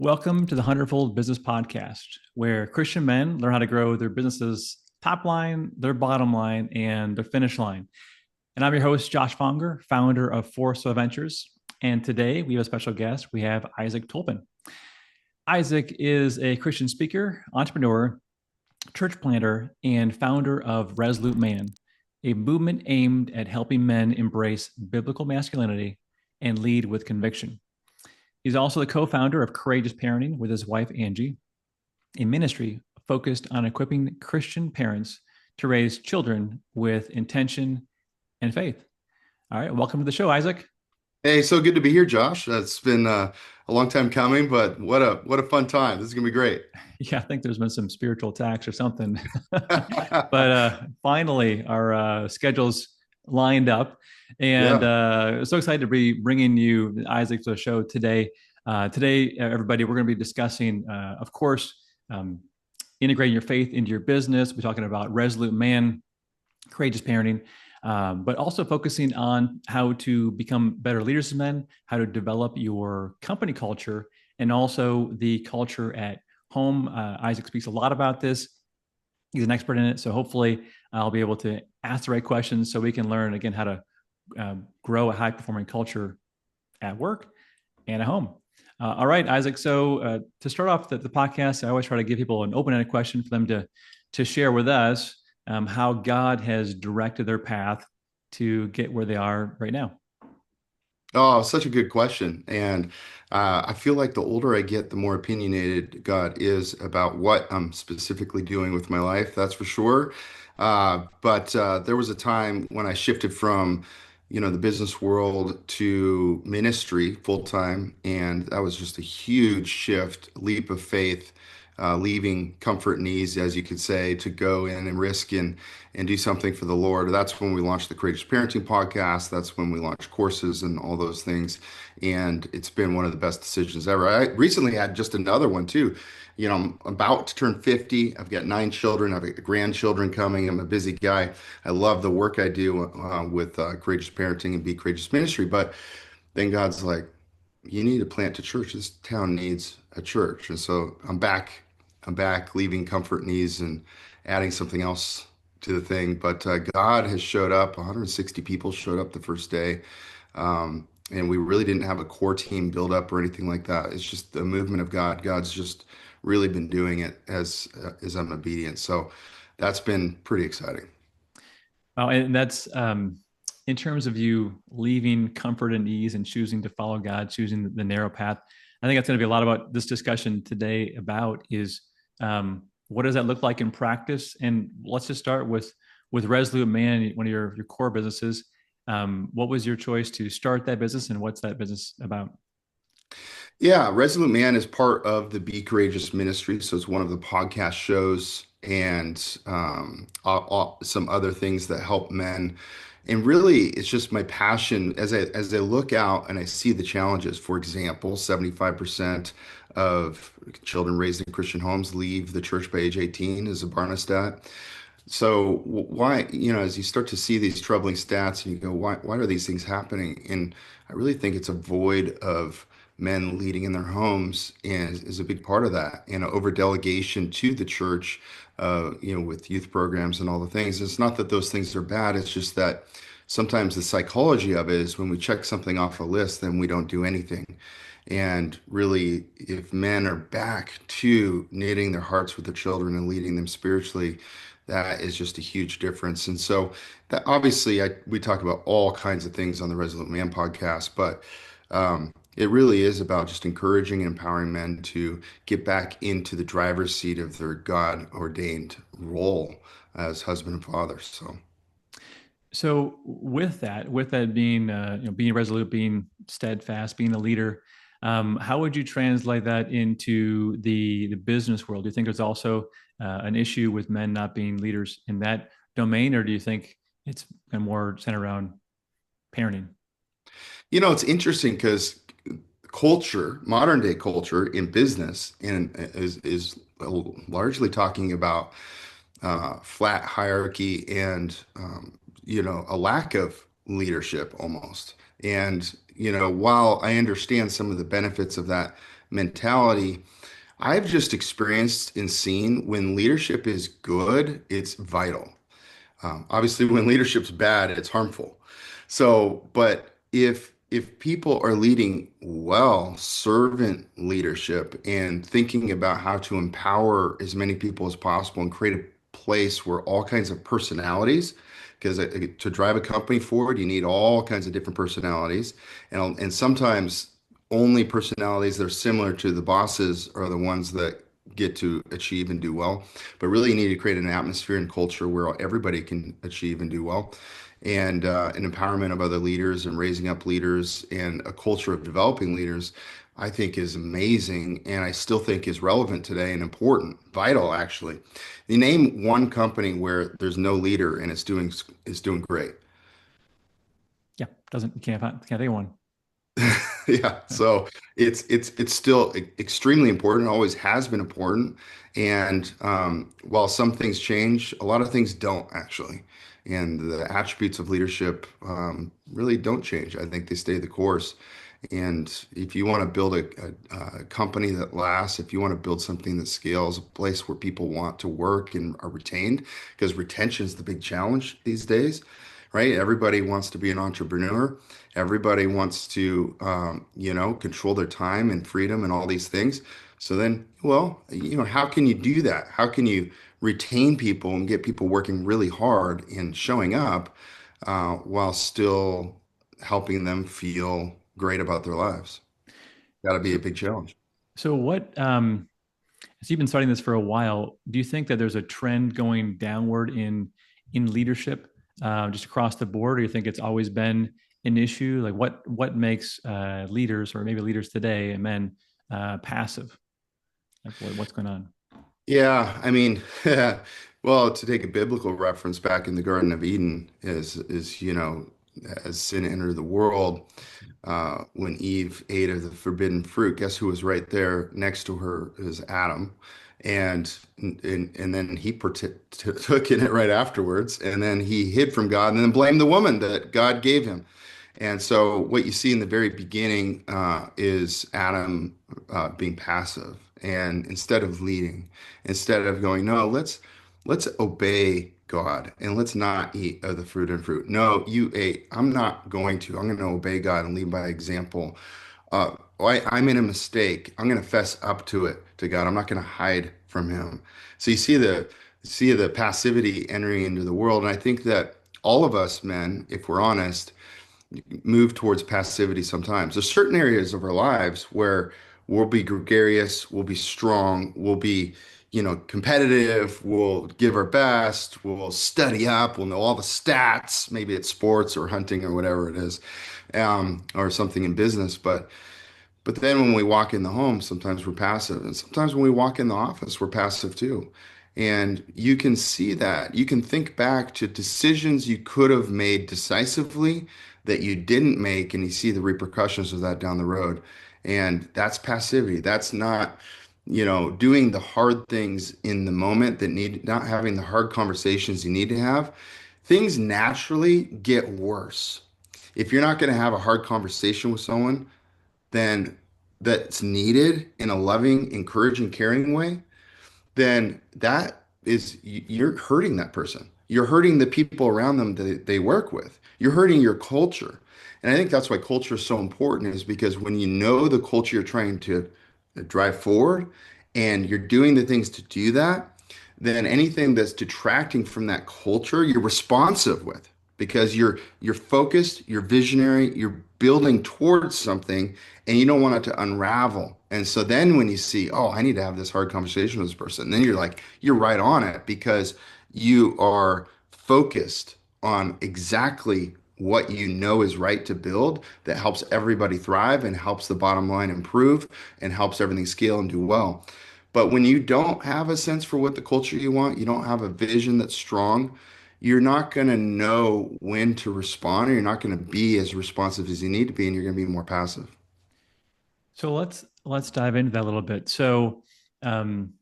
Welcome to the Hundredfold Business Podcast, where Christian men learn how to grow their businesses' top line, their bottom line, and their finish line. And I'm your host, Josh Fonger, founder of Force Ventures. And today we have a special guest. We have Isaac Tolpin. Isaac is a Christian speaker, entrepreneur, church planter, and founder of Resolute Man, a movement aimed at helping men embrace biblical masculinity and lead with conviction. He's also the co-founder of Courageous Parenting with his wife, Angie, a ministry focused on equipping Christian parents to raise children with intention and faith. All right, welcome to the show, Isaac. Hey, so good to be here, Josh. It's been a long time coming, but what a fun time. This is gonna be great. Yeah, I think there's been some spiritual attacks or something, but finally our schedules lined up, and Yeah. so excited to be bringing you Isaac to the show today. Today, everybody, we're going to be discussing, of course, um, integrating your faith into your business. We're talking about Resolute Man, courageous parenting, but also focusing on how to become better leaders as men, how to develop your company culture, and also the culture at home. Isaac speaks a lot about this. He's an expert in it. So hopefully I'll be able to ask the right questions so we can learn again how to grow a high performing culture at work and at home. All right, Isaac. So to start off the podcast, I always try to give people an open-ended question for them to share with us how God has directed their path to get where they are right now. Oh, such a good question. And I feel like the older I get, the more opinionated God is about what I'm specifically doing with my life. That's for sure. But there was a time when I shifted from, the business world to ministry full time, and that was just a huge shift, leap of faith, leaving comfort and ease, as you could say, to go in and risk and do something for the Lord. That's when we launched the Courageous Parenting podcast. That's when we launched courses and all those things. And it's been one of the best decisions ever. I recently had just another one too. I'm about to turn 50. I've got 9 children. I've got grandchildren coming. I'm a busy guy. I love the work I do with Courageous Parenting and Be Courageous Ministry. But then God's like, you need to plant a church. This town needs a church. And so I'm back. I'm back, leaving comfort and ease and adding something else to the thing. But God has showed up. 160 people showed up the first day. And we really didn't have a core team build up or anything like that. It's just the movement of God. God's just really been doing it as I'm obedient. So that's been pretty exciting. Oh, and that's in terms of you leaving comfort and ease and choosing to follow God, choosing the narrow path. I think that's going to be a lot about this discussion today about is what does that look like in practice? And let's just start with Resolute Man, one of your core businesses. What was your choice to start that business, and what's that business about? Yeah, Resolute Man is part of the Be Courageous ministry. So it's one of the podcast shows and some other things that help men. And really, it's just my passion as I look out and I see the challenges. For example, 75% of children raised in Christian homes leave the church by age 18 is a Barna stat. So why, as you start to see these troubling stats and you go, why are these things happening? And I really think it's a void of men leading in their homes is a big part of that. And over delegation to the church, with youth programs and all the things. It's not that those things are bad. It's just that sometimes the psychology of it is when we check something off a list, then we don't do anything. And really, if men are back to knitting their hearts with the children and leading them spiritually, that is just a huge difference. And so that obviously we talk about all kinds of things on the Resolute Man podcast, but it really is about just encouraging and empowering men to get back into the driver's seat of their God ordained role as husband and father. So. So with that being being resolute, being steadfast, being a leader, how would you translate that into the business world? Do you think there's also an issue with men not being leaders in that domain, or do you think it's more centered around parenting? It's interesting because culture, modern day culture in business, is largely talking about flat hierarchy and a lack of leadership almost. And while I understand some of the benefits of that mentality. I've just experienced and seen when leadership is good, it's vital. Obviously, when leadership's bad, it's harmful. So, but if people are leading well, servant leadership, and thinking about how to empower as many people as possible and create a place where all kinds of personalities, because to drive a company forward, you need all kinds of different personalities, and sometimes only personalities that are similar to the bosses are the ones that get to achieve and do well. But really, you need to create an atmosphere and culture where everybody can achieve and do well, and an empowerment of other leaders and raising up leaders and a culture of developing leaders. I think is amazing, and I still think is relevant today and important, vital actually. You name one company where there's no leader and it's doing great. Yeah, doesn't you can't think of one. Yeah, so it's still extremely important, always has been important. And while some things change, a lot of things don't actually. And the attributes of leadership really don't change. I think they stay the course. And if you want to build a company that lasts, if you want to build something that scales, a place where people want to work and are retained, because retention is the big challenge these days, right? Everybody wants to be an entrepreneur. Everybody wants to, control their time and freedom and all these things. So then, well, how can you do that? How can you retain people and get people working really hard and showing up while still helping them feel great about their lives? Got to be a So big challenge. so what as you've been studying this for a while, do you think that there's a trend going downward in leadership just across the board, or you think it's always been an issue? Like what makes leaders, or maybe leaders today, and men passive? Like what's going on? Yeah, I mean, well, to take a biblical reference, back in the Garden of Eden, is as sin entered the world, when Eve ate of the forbidden fruit, guess who was right there next to her is Adam, and then he took in it right afterwards, and then he hid from God, and then blamed the woman that God gave him. And so, what you see in the very beginning is Adam being passive, and instead of leading, instead of going, no, let's obey God and let's not eat of the fruit and fruit. No, you ate. I'm not going to. I'm going to obey God and lead by example. I'm in a mistake. I'm going to fess up to it to God. I'm not going to hide from Him. So you see the passivity entering into the world, and I think that all of us men, if we're honest, move towards passivity sometimes. There's certain areas of our lives where we'll be gregarious, we'll be strong, we'll be, competitive, we'll give our best, we'll study up, we'll know all the stats, maybe it's sports or hunting or whatever it is, or something in business. But then when we walk in the home, sometimes we're passive. And sometimes when we walk in the office, we're passive too. And you can see that. You can think back to decisions you could have made decisively that you didn't make, and you see the repercussions of that down the road. And that's passivity. That's not, doing the hard things in the moment that need, not having the hard conversations you need to have. Things naturally get worse. If you're not going to have a hard conversation with someone, then that's needed in a loving, encouraging, caring way, then that is you're hurting that person. You're hurting the people around them that they work with. You're hurting your culture. And I think that's why culture is so important, is because when you know the culture you're trying to drive forward and you're doing the things to do that, then anything that's detracting from that culture, you're responsive with, because you're focused, you're visionary, you're building towards something, and you don't want it to unravel. And so then when you see, oh, I need to have this hard conversation with this person, then you're like, you're right on it, because you are focused on exactly what you know is right to build, that helps everybody thrive and helps the bottom line improve and helps everything scale and do well. But when you don't have a sense for what the culture you want, you don't have a vision that's strong, you're not going to know when to respond, or you're not going to be as responsive as you need to be, and you're going to be more passive. So let's dive into that a little bit. So um,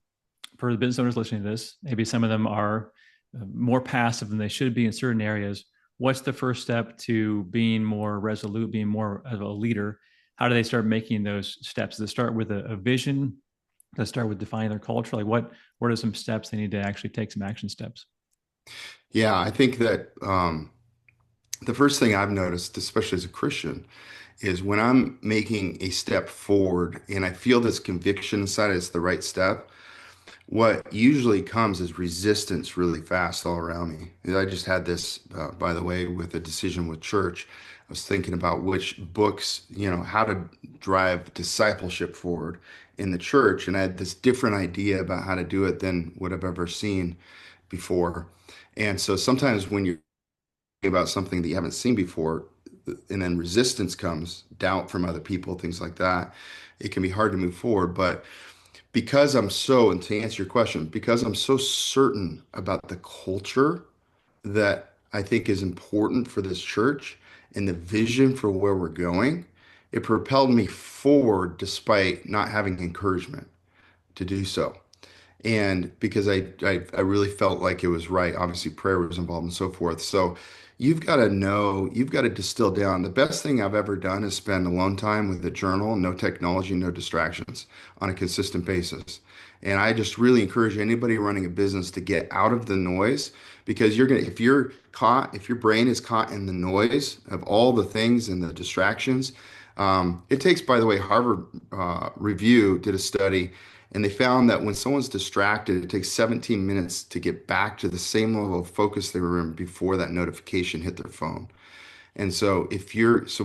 for the business owners listening to this, maybe some of them are more passive than they should be in certain areas. What's the first step to being more resolute, being more of a leader? how do they start making those steps? Does it start with a vision? Does it start with defining their culture? Like what are some steps they need to actually take some action steps? Yeah, I think that the first thing I've noticed, especially as a Christian, is when I'm making a step forward and I feel this conviction inside it's the right step, what usually comes is resistance really fast all around me. And I just had this, by the way, with a decision with church. I was thinking about which books, how to drive discipleship forward in the church. And I had this different idea about how to do it than what I've ever seen before. And so sometimes when you're thinking about something that you haven't seen before, and then resistance comes, doubt from other people, things like that, it can be hard to move forward. But and to answer your question, because I'm so certain about the culture that I think is important for this church and the vision for where we're going, it propelled me forward despite not having encouragement to do so. And because I really felt like it was right. Obviously, prayer was involved and so forth. So you've got to distill down. The best thing I've ever done is spend alone time with a journal, no technology, no distractions on a consistent basis. And I just really encourage anybody running a business to get out of the noise because if your brain is caught in the noise of all the things and the distractions, it takes, by the way, Harvard Review did a study and they found that when someone's distracted, it takes 17 minutes to get back to the same level of focus they were in before that notification hit their phone. And so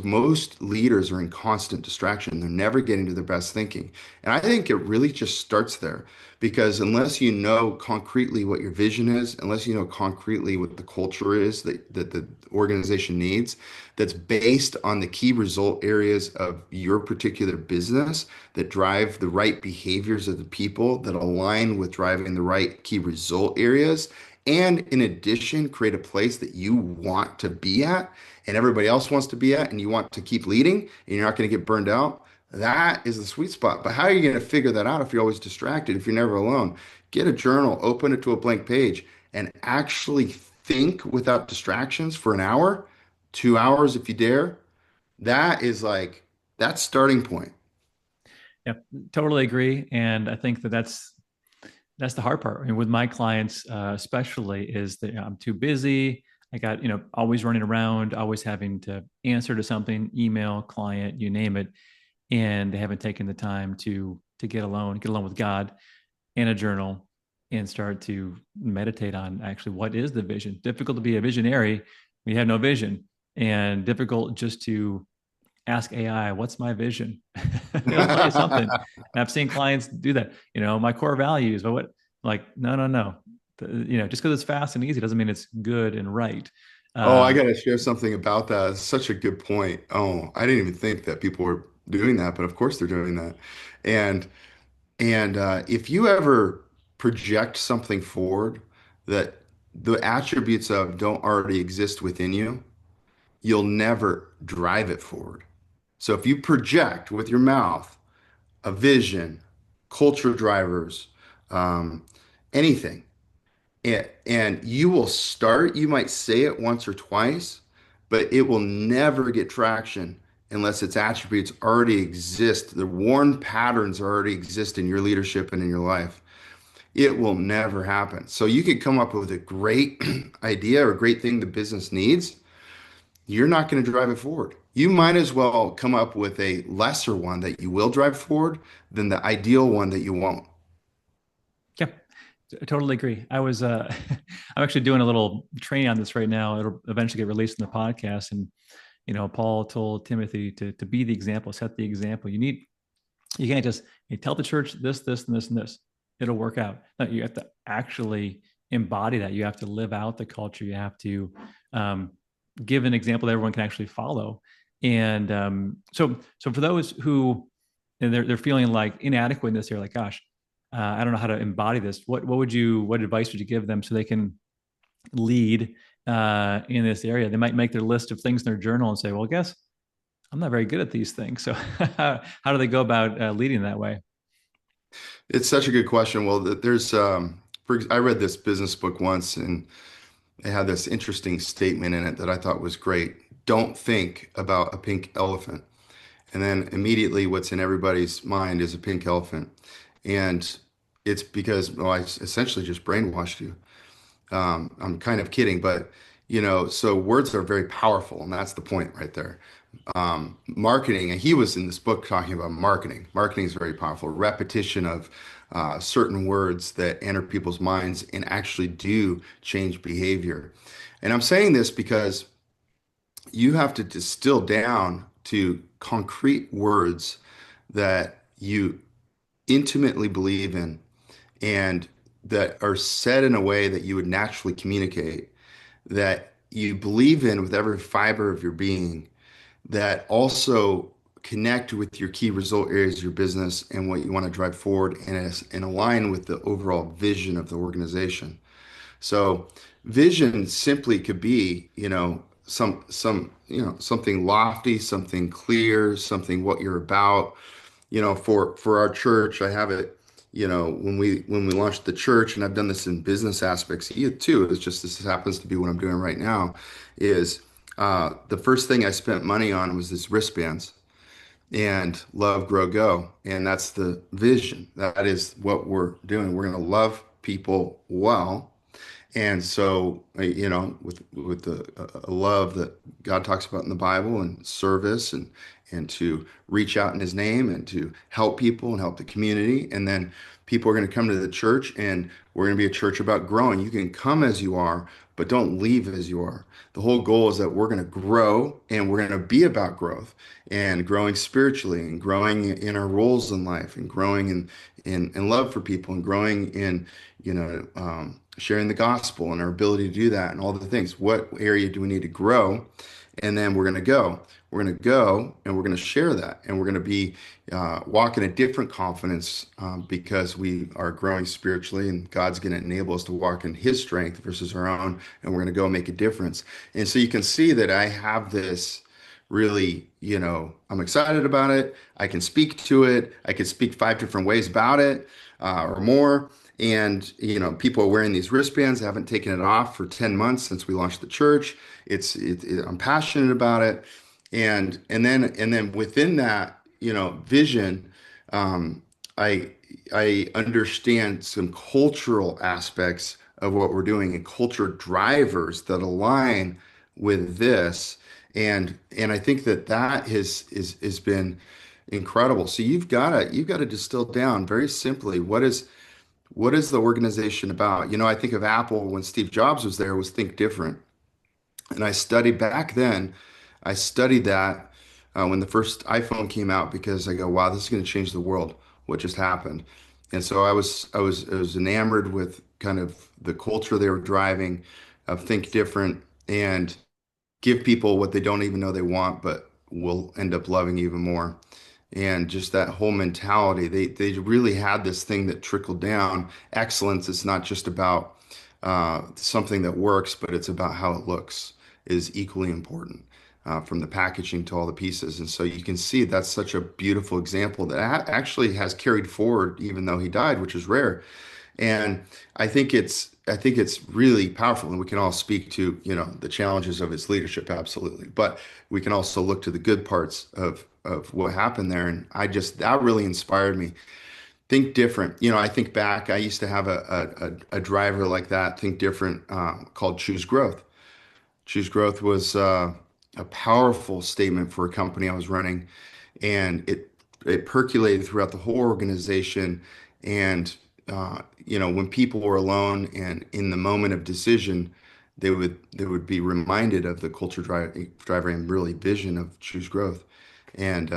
most leaders are in constant distraction. They're never getting to their best thinking. And I think it really just starts there because unless you know concretely what your vision is, unless you know concretely what the culture is that the organization needs, that's based on the key result areas of your particular business that drive the right behaviors of the people that align with driving the right key result areas. And in addition, create a place that you want to be at and everybody else wants to be at, and you want to keep leading, and you're not going to get burned out. That is the sweet spot. But how are you going to figure that out if you're always distracted, if you're never alone? Get a journal, open it to a blank page, and actually think without distractions for an hour, 2 hours if you dare. That is like that's starting point. Yeah, totally agree. And I think that's the hard part. I mean, with my clients, especially, is that I'm too busy. I got always running around, always having to answer to something, email, client, you name it, and they haven't taken the time to get alone with God in a journal and start to meditate on actually what is the vision. Difficult to be a visionary. We have no vision, and difficult just to ask AI, what's my vision? It'll tell you something. And I've seen clients do that. My core values, but what? Like, no, no, no. Just because it's fast and easy doesn't mean it's good and right. Oh, I Um, got to share something about that. It's such a good point. Oh, I didn't even think that people were doing that, but of course they're doing that. And if you ever project something forward that the attributes of don't already exist within you, you'll never drive it forward. So if you project with your mouth a vision, culture drivers, um, anything, and you will start, you might say it once or twice, but it will never get traction unless its attributes already exist. The worn patterns already exist in your leadership and in your life. It will never happen. So you could come up with a great idea or a great thing the business needs. You're not going to drive it forward. You might as well come up with a lesser one that you will drive forward than the ideal one that you won't. yeah, I totally agree. I'm actually doing a little training on this right now. It'll eventually get released in the podcast. And, Paul told Timothy to be the example, set the example. You can't just tell the church this, this, and this, and this. It'll work out. No, you have to actually embody that. You have to live out the culture. You have to um, give an example that everyone can actually follow. And so for those who and they're feeling like inadequate in this area, like, gosh, I don't know how to embody this. What advice would you give them so they can lead in this area? They might make their list of things in their journal and say, well, I guess I'm not very good at these things. So how do they go about leading that way? It's such a good question. Well, I read this business book once and it had this interesting statement in it that I thought was great. Don't think about a pink elephant. And then immediately what's in everybody's mind is a pink elephant. And it's because, well, I essentially just brainwashed you. I'm kind of kidding, but so words are very powerful, and that's the point right there. Marketing, and he was in this book talking about marketing. Marketing is very powerful. Repetition of certain words that enter people's minds and actually do change behavior. And I'm saying this because you have to distill down to concrete words that you intimately believe in and that are said in a way that you would naturally communicate, that you believe in with every fiber of your being, that also connect with your key result areas of your business and what you want to drive forward and align with the overall vision of the organization. So vision simply could be, something lofty, something clear, something what you're about. For our church, I have it, when we launched the church, and I've done this in business aspects too. It's just this happens to be what I'm doing right now, is the first thing I spent money on was this wristbands and love, grow, go. And that's the vision. That is what we're doing. We're going to love people well, and so, with the a love that God talks about in the Bible, and service, and to reach out in His name and to help people and help the community, and then people are going to come to the church, and we're going to be a church about growing. You can come as you are, but don't leave as you are. The whole goal is that we're going to grow, and we're going to be about growth and growing spiritually, and growing in our roles in life, and growing in love for people, and growing in sharing the gospel and our ability to do that and all the things. What area do we need to grow? And then we're going to go. We're going to go and we're going to share that. And we're going to be walking a different confidence because we are growing spiritually, and God's going to enable us to walk in His strength versus our own. And we're going to go make a difference. And so you can see that I have this really, I'm excited about it. I can speak to it. I can speak 5 different ways about it or more. And people are wearing these wristbands. I haven't taken it off for 10 months since we launched the church. I'm passionate about it. And then within that, vision, um, I I understand some cultural aspects of what we're doing and culture drivers that align with this. And I think that has been incredible. So you've got to distill down very simply what is the organization about? I think of Apple when Steve Jobs was there, was think different. And I studied back then, I studied that when the first iPhone came out, because I go, wow, this is going to change the world. What just happened? And so I was enamored with kind of the culture they were driving of think different and give people what they don't even know they want, but will end up loving even more. And just that whole mentality, they really had this thing that trickled down. Excellence is not just about something that works, but it's about how it looks is equally important, from the packaging to all the pieces. And so you can see that's such a beautiful example that actually has carried forward even though he died, which is rare. And I think it's really powerful, and we can all speak to, the challenges of his leadership, absolutely. But we can also look to the good parts of what happened there. And that really inspired me. Think different. I think back, I used to have a driver like that, think different, called Choose Growth. Choose Growth was a powerful statement for a company I was running, and it percolated throughout the whole organization. And when people were alone and in the moment of decision, they would be reminded of the driver and really vision of Choose Growth, and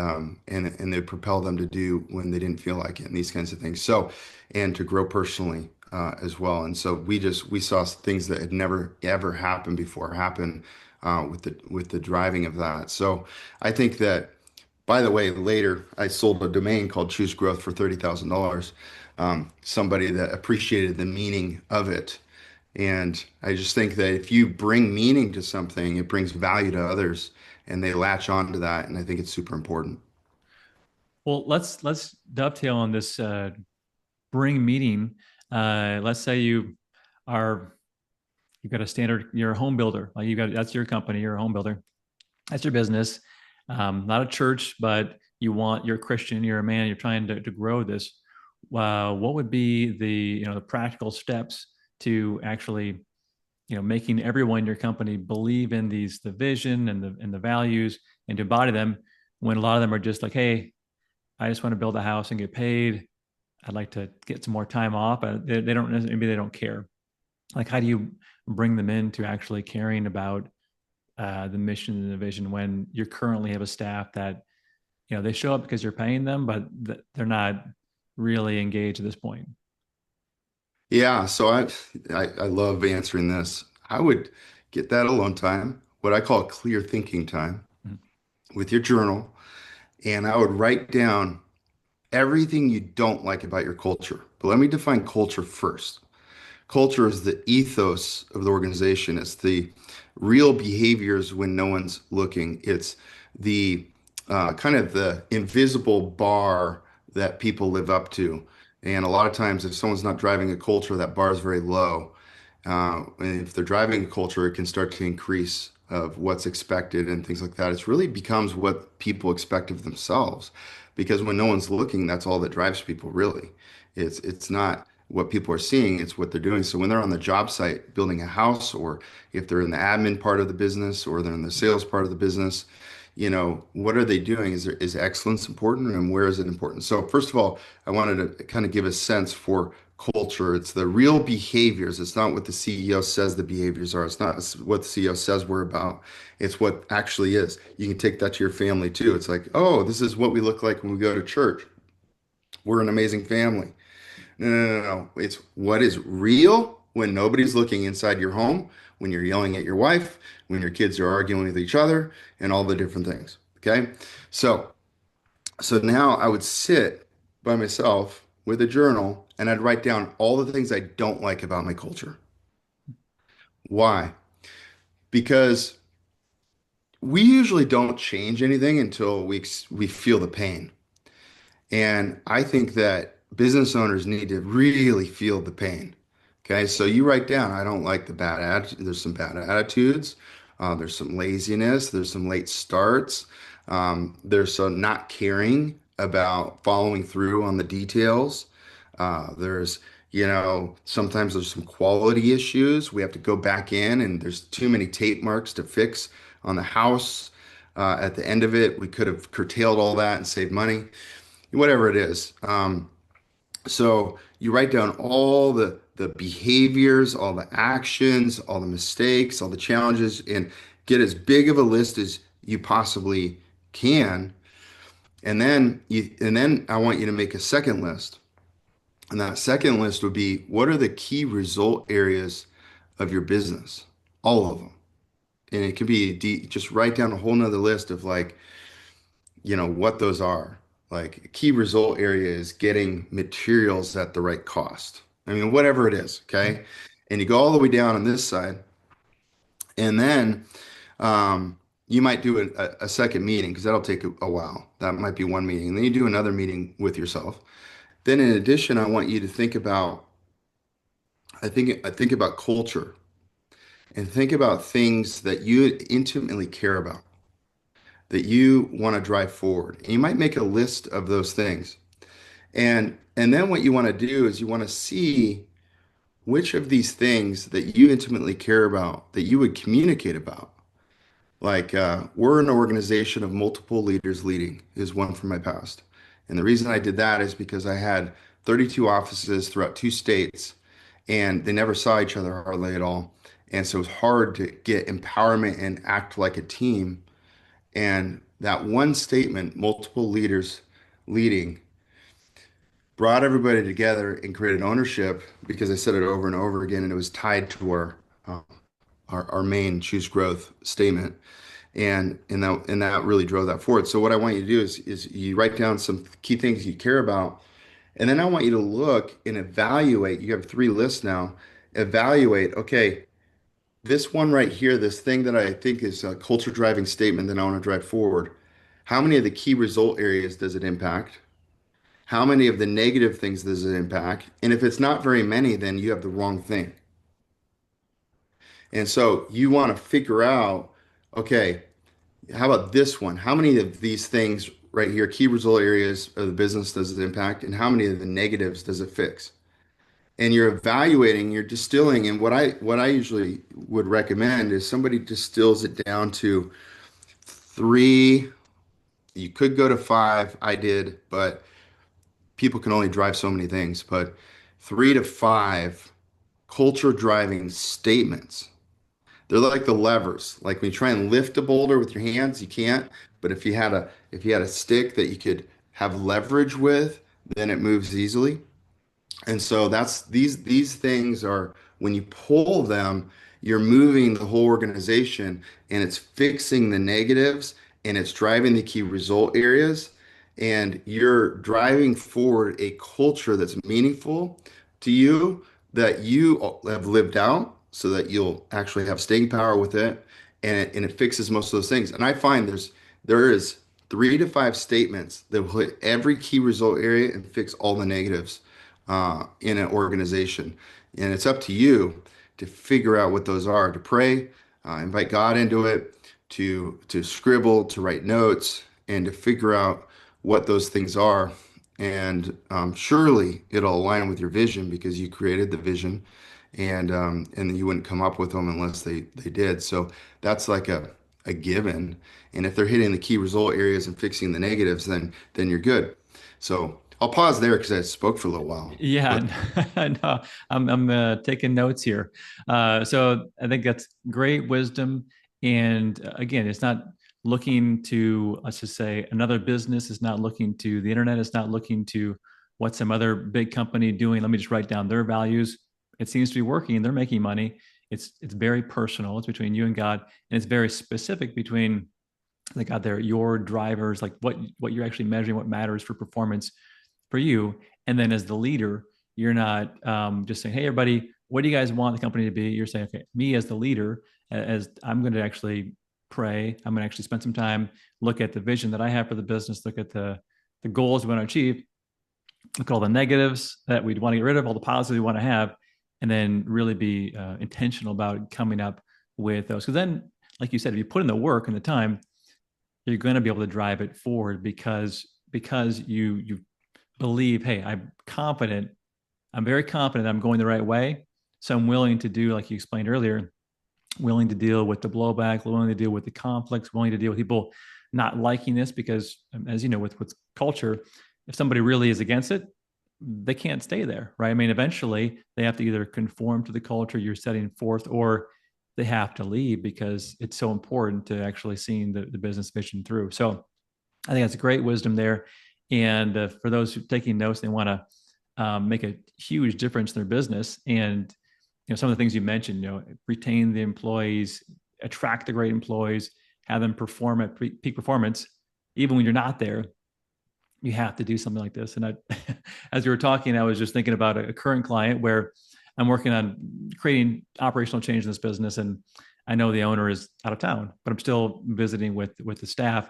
they propel them to do when they didn't feel like it, and these kinds of things. So, and to grow personally as well. And so we saw things that had never ever happened before happen with the driving of that. So I think that, by the way, later I sold a domain called Choose Growth for $30,000. Somebody that appreciated the meaning of it. And I just think that if you bring meaning to something, it brings value to others, and they latch on to that. And I think it's super important. Well, let's dovetail on this bring meeting. Let's say are you've got a standard, you're a home builder. Like that's your company, you're a home builder. That's your business. Not a church, but you want, you're a Christian, you're a man, you're trying to grow this, what would be the, the practical steps to actually, making everyone in your company believe in the vision and the values and to embody them, when a lot of them are just like, hey, I just want to build a house and get paid. I'd like to get some more time off. They don't, maybe they don't care. Like, how do you bring them into actually caring about the mission and the vision when you currently have a staff that, they show up because you're paying them, but they're not really engaged at this point? Yeah, so I love answering this. I would get that alone time, what I call clear thinking time, Mhm. with your journal, and I would write down everything you don't like about your culture. But let me define culture first. Culture is the ethos of the organization. It's the real behaviors when no one's looking. It's the kind of the invisible bar that people live up to. And a lot of times, if someone's not driving a culture, that bar is very low. And if they're driving a culture, it can start to increase of what's expected and things like that. It really becomes what people expect of themselves, because when no one's looking, that's all that drives people, really. It's not what people are seeing, it's what they're doing. So when they're on the job site building a house, or if they're in the admin part of the business, or they're in the sales part of the business, what are they doing? Is excellence important, and where is it important? So first of all, I wanted to kind of give a sense for culture. It's the real behaviors. It's not what the CEO says the behaviors are. It's not what the CEO says we're about. It's what actually is. You can take that to your family too. It's like, oh, this is what we look like when we go to church. We're an amazing family. No, no, no, no. It's what is real when nobody's looking inside your home, when you're yelling at your wife, when your kids are arguing with each other, and all the different things. Okay. So, so now I would sit by myself with a journal, and I'd write down all the things I don't like about my culture. Why? Because we usually don't change anything until we feel the pain. And I think that business owners need to really feel the pain. Okay, so you write down, I don't like the bad attitude. There's some bad attitudes. There's some laziness. There's some late starts. There's some not caring about following through on the details. There's, sometimes there's some quality issues. We have to go back in, and there's too many tape marks to fix on the house. At the end of it, we could have curtailed all that and saved money, whatever it is. So you write down all the behaviors, all the actions, all the mistakes, all the challenges, and get as big of a list as you possibly can. And then I want you to make a second list. And that second list would be, what are the key result areas of your business? All of them. And it could be just write down a whole nother list of, like, what those are. Like, a key result area is getting materials at the right cost. I mean, whatever it is, okay? And you go all the way down on this side, and then you might do a second meeting, because that'll take a while. That might be one meeting. And then you do another meeting with yourself. Then in addition, I want you to think about, I think about culture, and think about things that you intimately care about, that you want to drive forward. And you might make a list of those things. And then what you want to do is you want to see which of these things that you intimately care about that you would communicate about. Like, we're an organization of multiple leaders leading is one from my past. And the reason I did that is because I had 32 offices throughout 2 states, and they never saw each other hardly at all. And so it was hard to get empowerment and act like a team. And that one statement, multiple leaders leading, brought everybody together and created ownership, because I said it over and over again, and it was tied to our main choose growth statement, and that really drove that forward. So what I want you to do is you write down some key things you care about, and then I want you to look and evaluate. You have 3 lists now. Evaluate, okay, this one right here, this thing that I think is a culture driving statement that I want to drive forward. How many of the key result areas does it impact? How many of the negative things does it impact? And if it's not very many, then you have the wrong thing. And so you want to figure out, okay, how about this one? How many of these things right here, key result areas of the business does it impact, and how many of the negatives does it fix? And you're evaluating, you're distilling, and what I usually would recommend is somebody distills it down to three. You could go to five. I did, but people can only drive so many things. But 3 to 5 culture driving statements. They're like the levers. Like when you try and lift a boulder with your hands, you can't. But if you had a stick that you could have leverage with, then it moves easily. And so that's these things are when you pull them, you're moving the whole organization and it's fixing the negatives and it's driving the key result areas and you're driving forward a culture that's meaningful to you that you have lived out so that you'll actually have staying power with it and it fixes most of those things. And I find there is 3 to 5 statements that will hit every key result area and fix all the negatives in an organization. And it's up to you to figure out what those are, to pray, invite God into it, to scribble, to write notes, and to figure out what those things are. And surely it'll align with your vision because you created the vision, and you wouldn't come up with them unless they did. So that's like a given. And if they're hitting the key result areas and fixing the negatives, then you're good. So I'll pause there because I spoke for a little while. Yeah, But no, I'm taking notes here. So I think that's great wisdom. And again, it's not looking to, let's just say, another business. It's not looking to the internet. It's not looking to what some other big company doing. Let me just write down their values. It seems to be working. They're making money. It's very personal. It's between you and God, and it's very specific between like out there your drivers, like what you're actually measuring, what matters for performance for you. And then as the leader, you're not just saying, hey, everybody, what do you guys want the company to be? You're saying, okay, me as the leader, as I'm going to actually pray, I'm going to actually spend some time, look at the vision that I have for the business, look at the goals we want to achieve, look at all the negatives that we'd want to get rid of, all the positives we want to have, and then really be intentional about coming up with those. Because then, like you said, if you put in the work and the time, you're going to be able to drive it forward because you believe, hey, I'm very confident I'm going the right way. So I'm willing to do, like you explained earlier, willing to deal with the blowback, willing to deal with the conflicts, willing to deal with people not liking this because, as you know, with culture, if somebody really is against it, they can't stay there, right? I mean, eventually they have to either conform to the culture you're setting forth or they have to leave because it's so important to actually seeing the business vision through. So I think that's great wisdom there. And for those who are taking notes, they want to make a huge difference in their business. And some of the things you mentioned, retain the employees, attract the great employees, have them perform at peak performance, even when you're not there. You have to do something like this. And as you were talking, I was just thinking about a current client where I'm working on creating operational change in this business, and I know the owner is out of town, but I'm still visiting with the staff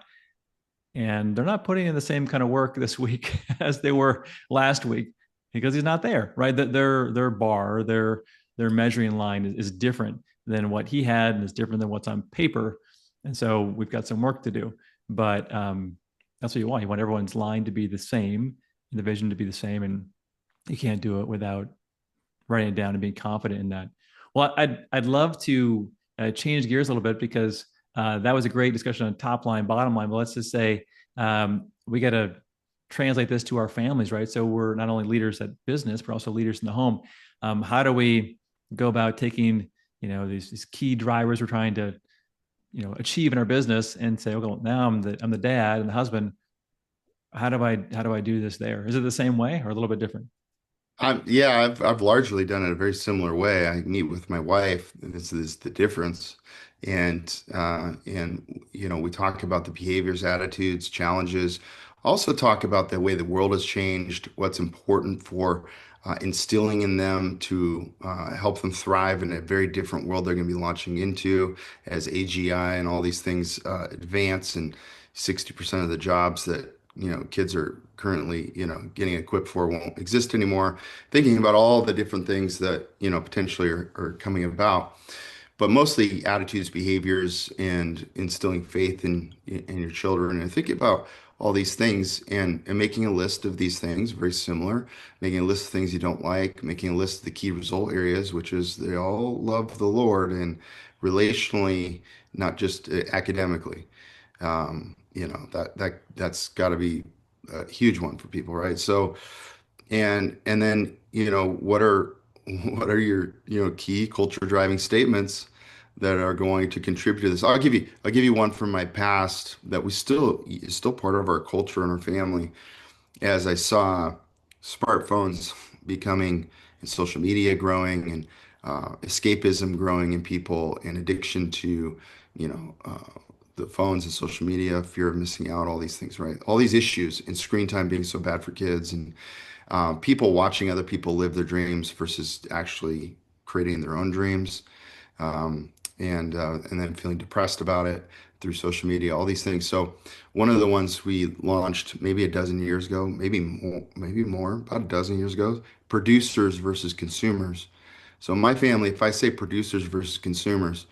and they're not putting in the same kind of work this week as they were last week because he's not there, right? Their bar, their measuring line is different than what he had and is different than what's on paper. And so we've got some work to do. But that's what you want. You want everyone's line to be the same and the vision to be the same. And you can't do it without writing it down and being confident in that. Well, I'd love to change gears a little bit because that was a great discussion on top line, bottom line. But let's just say we got to translate this to our families, right? So we're not only leaders at business, but also leaders in the home. How do we go about taking, these key drivers we're trying to, achieve in our business and say, okay, well, now I'm the dad and the husband. How do I do this there? Is it the same way or a little bit different? yeah, I've largely done it a very similar way. I meet with my wife. This is the difference, and we talk about the behaviors, attitudes, challenges. Also talk about the way the world has changed, what's important for instilling in them to help them thrive in a very different world they're going to be launching into as AGI and all these things advance, and 60% of the jobs that kids are currently getting equipped for won't exist anymore. Thinking about all the different things that potentially are coming about, but mostly attitudes, behaviors, and instilling faith in your children. And thinking about all these things and making a list of these things, very similar, making a list of things you don't like, making a list of the key result areas, which is they all love the Lord and relationally, not just academically. That's got to be a huge one for people, right? So, and then, what are what are your, key culture driving statements that are going to contribute to this? I'll give you one from my past that we still is still part of our culture and our family. As I saw smartphones becoming and social media growing and escapism growing in people and addiction to, you know, uh, the phones and social media, fear of missing out, all these things, right? All these issues and screen time being so bad for kids and people watching other people live their dreams versus actually creating their own dreams, and then feeling depressed about it through social media, all these things. So one of the ones we launched maybe a dozen years ago, maybe more, about a dozen years ago, producers versus consumers. So in my family, if I say producers versus consumers,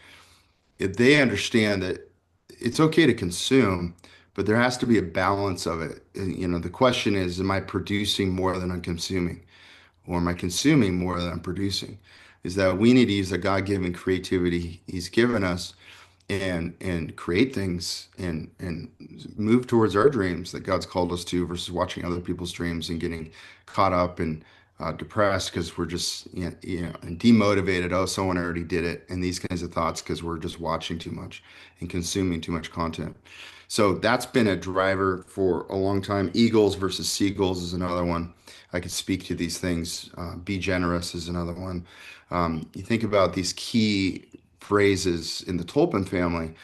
if they understand that it's okay to consume, but there has to be a balance of it. And, the question is, am I producing more than I'm consuming? Or am I consuming more than I'm producing? Is that we need to use the God-given creativity He's given us and create things and move towards our dreams that God's called us to versus watching other people's dreams and getting caught up and depressed because we're just and demotivated. Oh, someone already did it, and these kinds of thoughts because we're just watching too much and consuming too much content. So that's been a driver for a long time. Eagles versus seagulls is another one. I could speak to these things. Be generous is another one. You think about these key phrases in the Tolpin family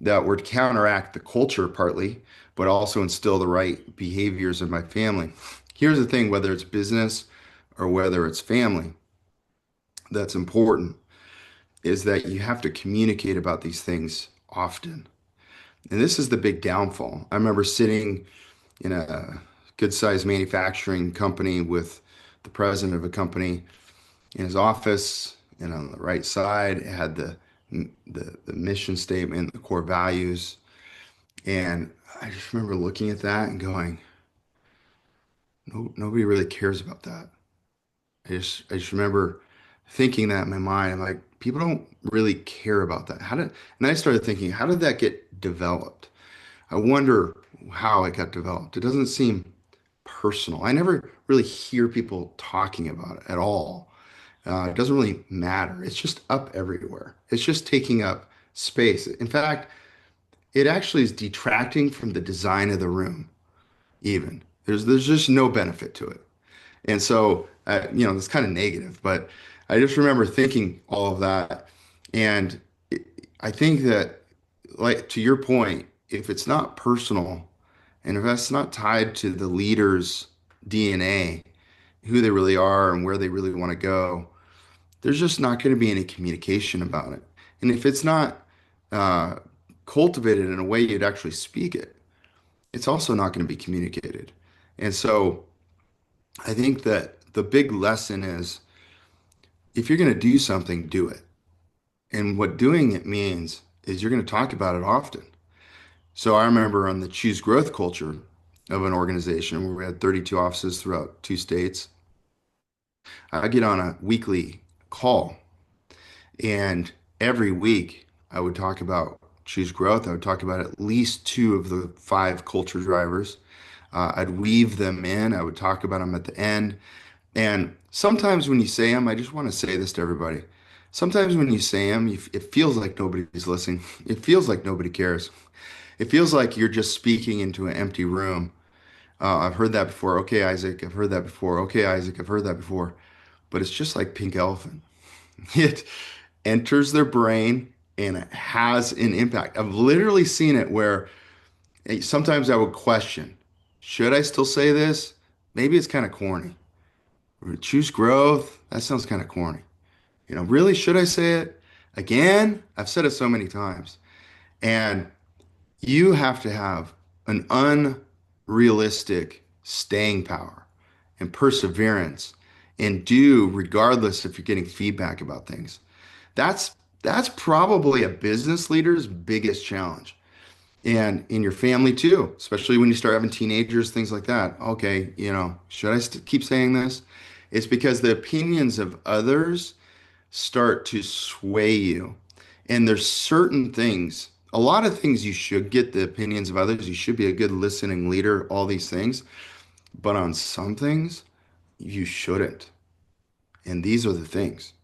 that would counteract the culture partly, but also instill the right behaviors in my family. Here's the thing, whether it's business or whether it's family, that's important is that you have to communicate about these things often. And this is the big downfall. I remember sitting in a good sized manufacturing company with the president of a company in his office, and on the right side it had the mission statement, the core values. And I just remember looking at that and going, no, nobody really cares about that. I just remember thinking that in my mind. I'm like, people don't really care about that. And then I started thinking, how did that get developed? I wonder how it got developed. It doesn't seem personal. I never really hear people talking about it at all. It doesn't really matter. It's just up everywhere. It's just taking up space. In fact, it actually is detracting from the design of the room, even. There's just no benefit to it. And so, it's kind of negative, but I just remember thinking all of that. And I think that, like, to your point, if it's not personal and if that's not tied to the leader's DNA, who they really are and where they really want to go, there's just not going to be any communication about it. And if it's not uh, cultivated in a way you'd actually speak it, it's also not going to be communicated. And so I think that the big lesson is if you're going to do something, do it. And what doing it means is you're going to talk about it often. So I remember on the choose growth culture of an organization where we had 32 offices throughout 2 states, I get on a weekly call. And every week I would talk about choose growth. I would talk about at least two of the five culture drivers. I'd weave them in. I would talk about them at the end. And sometimes when you say them, I just want to say this to everybody. Sometimes when you say them, it feels like nobody's listening. It feels like nobody cares. It feels like you're just speaking into an empty room. I've heard that before. Okay, Isaac, I've heard that before. Okay, Isaac, I've heard that before. But it's just like pink elephant. It enters their brain and it has an impact. I've literally seen it where sometimes I would question, should I still say this? Maybe it's kind of corny. Choose growth. That sounds kind of corny. Really, should I say it again? I've said it so many times. And you have to have an unrealistic staying power and perseverance and do regardless if you're getting feedback about things. That's that's probably a business leader's biggest challenge And in your family too, especially when you start having teenagers, things like that. Okay, should I keep saying this? It's because the opinions of others start to sway you. And there's certain things, a lot of things you should get the opinions of others. You should be a good listening leader, all these things. But on some things, you shouldn't. And these are the things.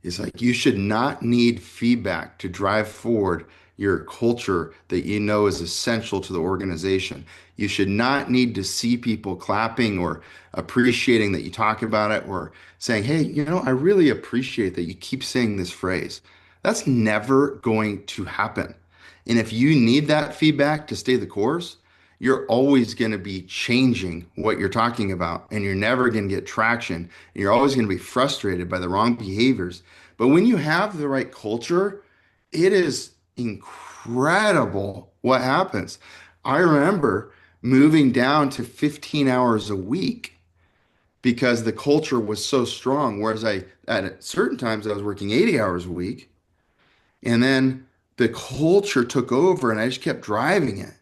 It's like you should not need feedback to drive forward your culture that you know is essential to the organization. You should not need to see people clapping or appreciating that you talk about it or saying, hey, I really appreciate that you keep saying this phrase. That's never going to happen. And if you need that feedback to stay the course, you're always going to be changing what you're talking about and you're never going to get traction. And you're always going to be frustrated by the wrong behaviors. But when you have the right culture, it is incredible what happens. I remember moving down to 15 hours a week because the culture was so strong. Whereas at certain times, I was working 80 hours a week. And then the culture took over and I just kept driving it.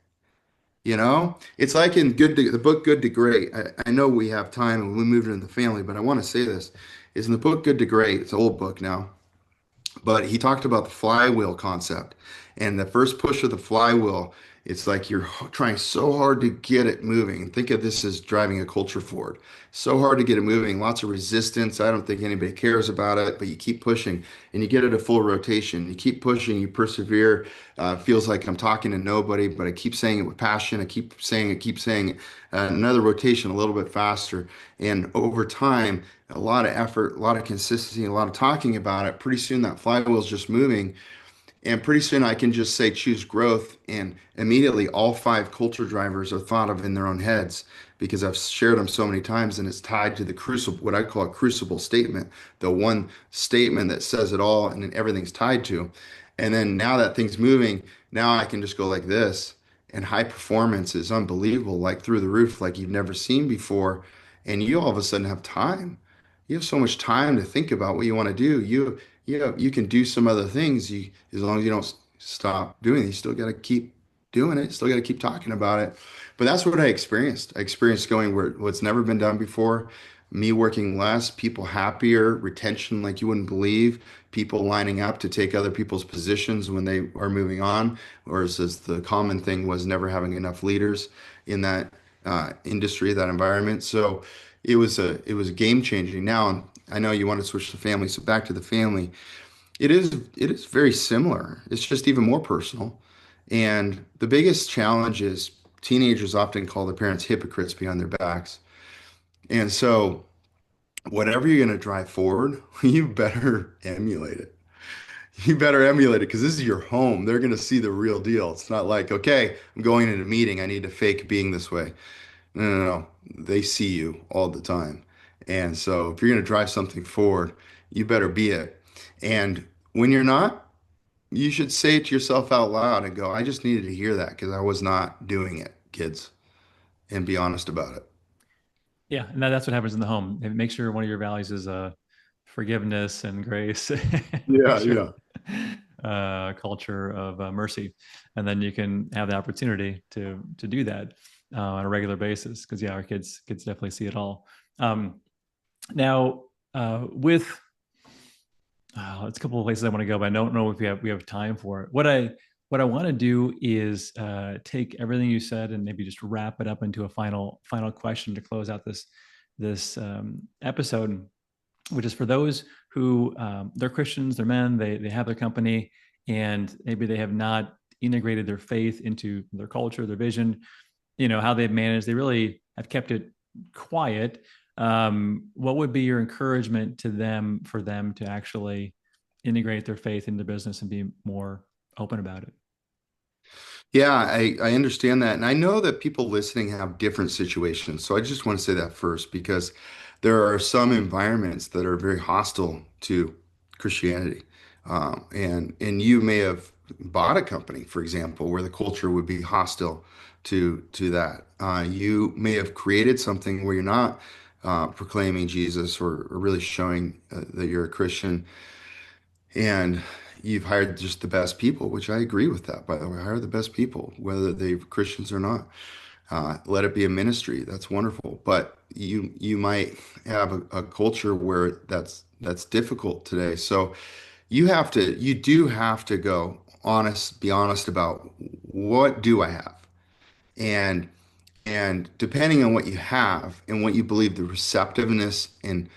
It's like in the book Good to Great. I know we have time and we moved into the family, but I want to say this is in the book Good to Great. It's an old book now, but he talked about the flywheel concept. And the first push of the flywheel, it's like you're trying so hard to get it moving. And think of this as driving a culture forward. So hard to get it moving, lots of resistance. I don't think anybody cares about it, but you keep pushing and you get it a full rotation. You keep pushing, you persevere. Feels like I'm talking to nobody, but I keep saying it with passion. I keep saying it. Another rotation a little bit faster. And over time, a lot of effort, a lot of consistency, a lot of talking about it. Pretty soon that flywheel is just moving. And pretty soon I can just say choose growth, and immediately all five culture drivers are thought of in their own heads because I've shared them so many times and it's tied to the crucible, what I call a crucible statement, the one statement that says it all and then everything's tied to. And then now that thing's moving, now I can just go like this. And high performance is unbelievable, like through the roof, like you've never seen before. And you all of a sudden have time. You have so much time to think about what you want to do. You can do some other things. As long as you don't stop doing it, you still got to keep doing it. Still got to keep talking about it. But that's what I experienced. I experienced going where what's never been done before. Me working less, people happier, retention like you wouldn't believe, people lining up to take other people's positions when they are moving on. Whereas as the common thing was never having enough leaders in that industry, that environment. So it was game changing. Now I know you want to switch to family, so back to the family. It is very similar. It's just even more personal. And the biggest challenge is teenagers often call their parents hypocrites behind their backs. And so whatever you're going to drive forward, you better emulate it. You better emulate it because this is your home. They're going to see the real deal. It's not like, okay, I'm going in a meeting. I need to fake being this way. No, no, no. They see you all the time. And so if you're going to drive something forward, you better be it. And when you're not, you should say it to yourself out loud and go, I just needed to hear that because I was not doing it, kids, and be honest about it. Yeah, and that's what happens in the home. And make sure one of your values is forgiveness and grace. Make Yeah, sure yeah. culture of mercy, and then you can have the opportunity to do that on a regular basis. Because yeah, our kids definitely see it all. Now, with it's a couple of places I want to go, but I don't know if we have time for it. What I want to do is take everything you said and maybe just wrap it up into a final question to close out this episode, which is for those who they're Christians, they're men, they have their company, and maybe they have not integrated their faith into their culture, their vision, how they've managed. They really have kept it quiet. What would be your encouragement to them for them to actually integrate their faith into business and be more open about it? Yeah, I understand that. And I know that people listening have different situations. So I just want to say that first because there are some environments that are very hostile to Christianity. And you may have bought a company, for example, where the culture would be hostile to that. You may have created something where you're not proclaiming Jesus or really showing that you're a Christian. And you've hired just the best people, which I agree with that, by the way. Hire the best people, whether they're Christians or not. Let it be a ministry. That's wonderful. But you might have a culture where that's difficult today. So you do have to be honest about what do I have? And depending on what you have and what you believe the receptiveness and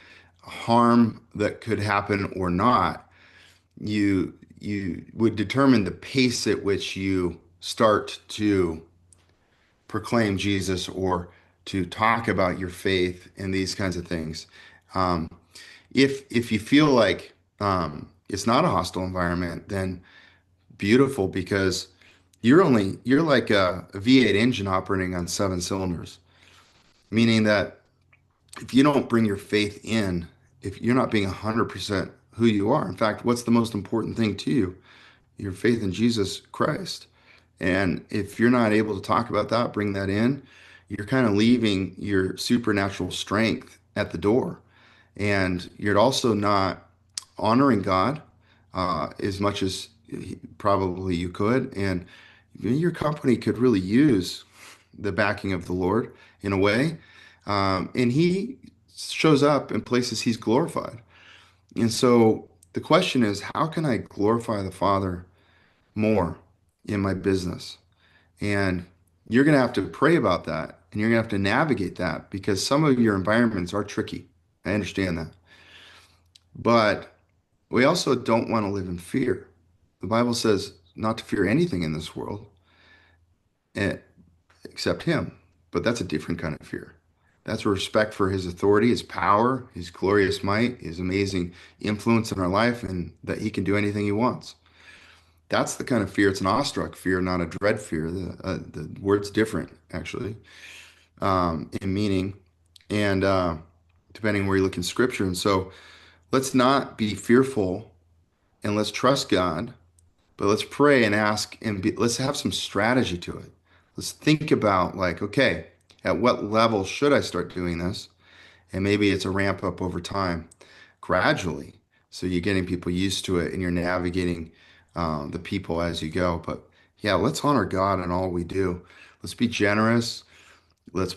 harm that could happen or not, you would determine the pace at which you start to proclaim Jesus or to talk about your faith and these kinds of things. Um, if you feel like it's not a hostile environment, then beautiful, because you're like a V8 engine operating on seven cylinders, meaning that if you don't bring your faith in, if you're not being 100% who you are, in fact, what's the most important thing to you? Your faith in Jesus Christ. And if you're not able to talk about that, bring that in, you're kind of leaving your supernatural strength at the door. And you're also not honoring God as much as probably you could. And your company could really use the backing of the Lord in a way. And He shows up in places He's glorified. And so the question is, how can I glorify the Father more in my business? And you're going to have to pray about that, and you're going to have to navigate that, because some of your environments are tricky. I understand that. But we also don't want to live in fear. The Bible says not to fear anything in this world eh, except Him. But that's a different kind of fear. That's a respect for His authority, His power, His glorious might, His amazing influence in our life, and that He can do anything He wants. That's the kind of fear. It's an awestruck fear, not a dread fear. The word's different, actually, in meaning, and depending where you look in Scripture. And so let's not be fearful, and let's trust God, but let's pray and ask, and let's have some strategy to it. Let's think about, like, okay, at what level should I start doing this? And maybe it's a ramp up over time, gradually. So you're getting people used to it and you're navigating the people as you go. But yeah, let's honor God in all we do. Let's be generous. Let's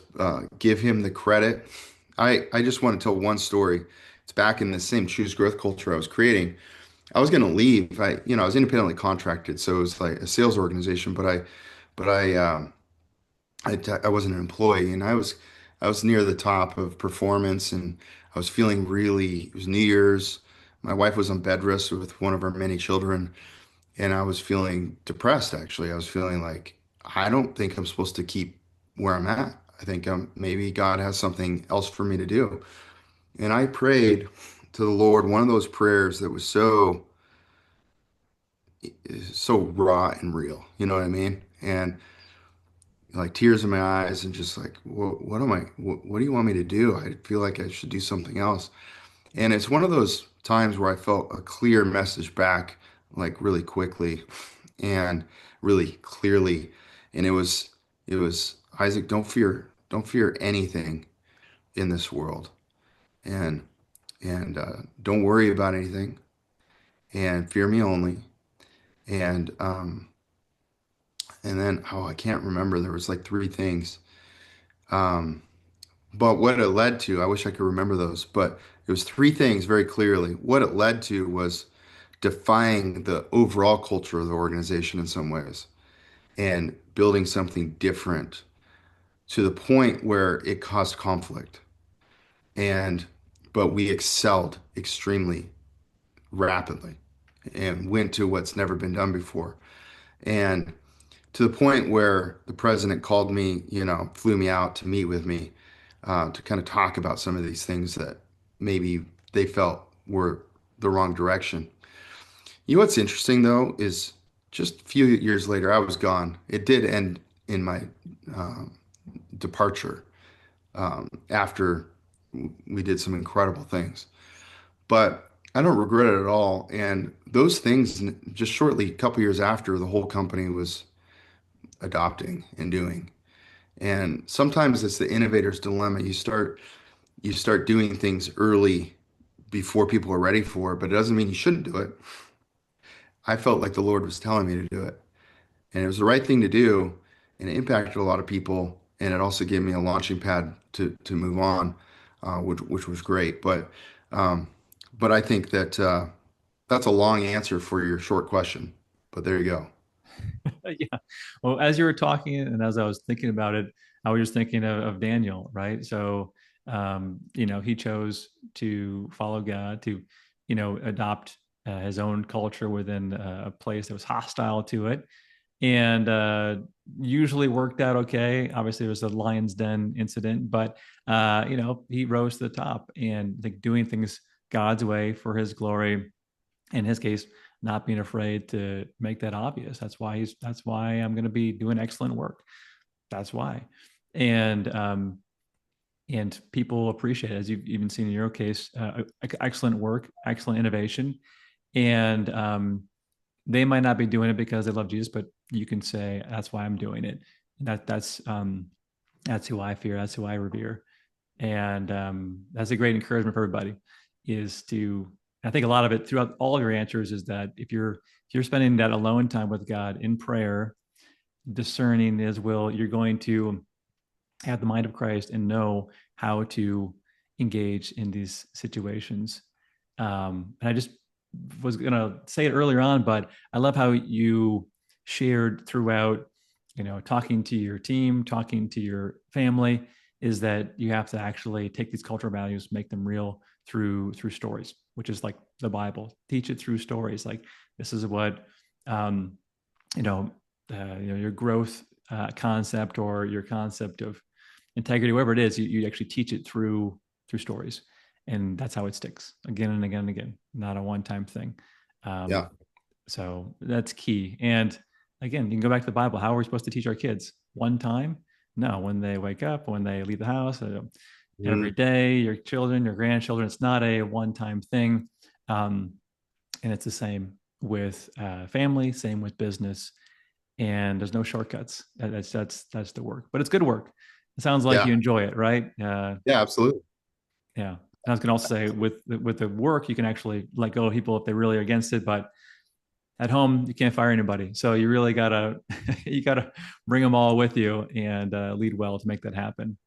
give Him the credit. I just want to tell one story. It's back in the same choose growth culture I was creating. I was going to leave. I was independently contracted, so it was like a sales organization, but I wasn't an employee, and I was near the top of performance, and I was feeling really. It was New Year's. My wife was on bed rest with one of our many children, and I was feeling depressed. Actually, I was feeling like I don't think I'm supposed to keep where I'm at. I think maybe God has something else for me to do. And I prayed to the Lord one of those prayers that was so raw and real. You know what I mean? And like tears in my eyes and just like, what am I, what do you want me to do? I feel like I should do something else. And it's one of those times where I felt a clear message back, like really quickly and really clearly. And it was, Isaac, don't fear anything in this world. And, don't worry about anything, and fear me only. And, and then, oh, I can't remember. There was like three things. Um, But what it led to, I wish I could remember those, but it was three things very clearly. What it led to was defying the overall culture of the organization in some ways and building something different to the point where it caused conflict. And, but we excelled extremely rapidly and went to what's never been done before. And to the point where the president called me, flew me out to meet with me to kind of talk about some of these things that maybe they felt were the wrong direction. You know what's interesting though is just a few years later, I was gone. It did end in my um, departure after we did some incredible things, but I don't regret it at all. And those things, just shortly, a couple years after, the whole company was adopting and doing. And sometimes it's the innovator's dilemma. You start doing things early before people are ready for it, but it doesn't mean you shouldn't do it. I felt like the Lord was telling me to do it. And it was the right thing to do. And it impacted a lot of people. And it also gave me a launching pad to move on, which was great. Um, but I think that that's a long answer for your short question. But there you go. Yeah. Well, as you were talking and as I was thinking about it, I was just thinking of Daniel, right? So, he chose to follow God, to, adopt his own culture within a place that was hostile to it, and usually worked out okay. Obviously, it was a lion's den incident, but he rose to the top, and I think doing things God's way for His glory. In his case, not being afraid to make that obvious. That's why I'm going to be doing excellent work. That's why. And and people appreciate it, as you've even seen in your case, excellent work, excellent innovation. And they might not be doing it because they love Jesus, but you can say that's why I'm doing it. That's who I fear. That's who I revere. And that's a great encouragement for everybody. Is to, I think a lot of it throughout all of your answers is that if you're spending that alone time with God in prayer, discerning His will, you're going to have the mind of Christ and know how to engage in these situations. And I just was going to say it earlier on, but I love how you shared throughout, talking to your team, talking to your family, is that you have to actually take these cultural values, make them real through stories, which is like the Bible. Teach it through stories. Like this is what, um, your growth concept or your concept of integrity, whatever it is, you actually teach it through stories, and that's how it sticks again and again and again, not a one-time thing. Yeah. So that's key. And again, you can go back to the Bible. How are we supposed to teach our kids? One time? No, when they wake up, when they leave the house, every Mhm. day, your children, your grandchildren. It's not a one-time thing. And it's the same with family, same with business. And there's no shortcuts. That's the work, but it's good work. It sounds like Yeah. you enjoy it, right? Yeah, absolutely. Yeah. And I was going to also say with the work, you can actually let go of people if they really are against it, but at home you can't fire anybody, so you really gotta you gotta bring them all with you and lead well to make that happen.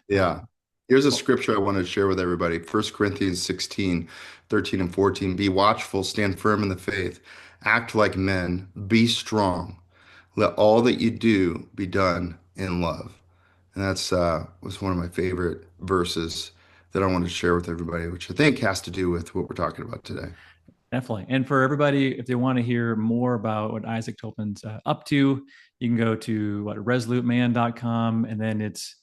Yeah. um, Here's a well, scripture I want to share with everybody. 1 Corinthians 16, 13 and 14. Be watchful, stand firm in the faith, act like men, be strong. Let all that you do be done in love. And that's was one of my favorite verses that I wanted to share with everybody, which I think has to do with what we're talking about today. definitely. And for everybody, if they want to hear more about what Isaac Tolpin's up to, you can go to resoluteman.com, and then it's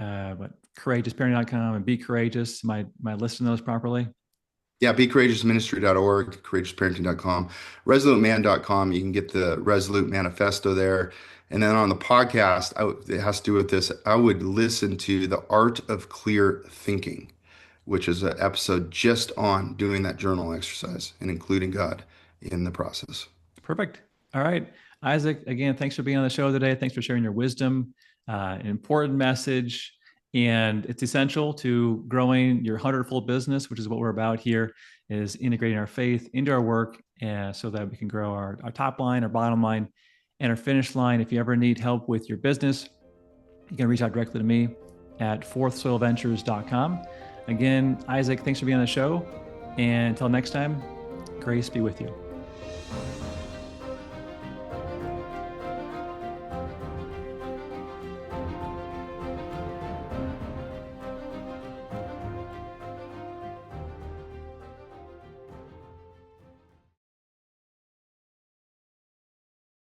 courageousparenting.com, and be courageous. Am I listing those properly? Yeah, becourageousministry.org, courageousparenting.com, resoluteman.com. You can get the Resolute Manifesto there. And then on the podcast, it has to do with this. I would listen to The Art of Clear Thinking, which is an episode just on doing that journal exercise and including God in the process. Perfect. All right. Isaac, again, thanks for being on the show today. Thanks for sharing your wisdom, an important message. And it's essential to growing your hundredfold business, which is what we're about here, is integrating our faith into our work so that we can grow our top line, our bottom line, and our finish line. If you ever need help with your business, you can reach out directly to me at fourthsoilventures.com. Again, Isaac, thanks for being on the show. And until next time, grace be with you.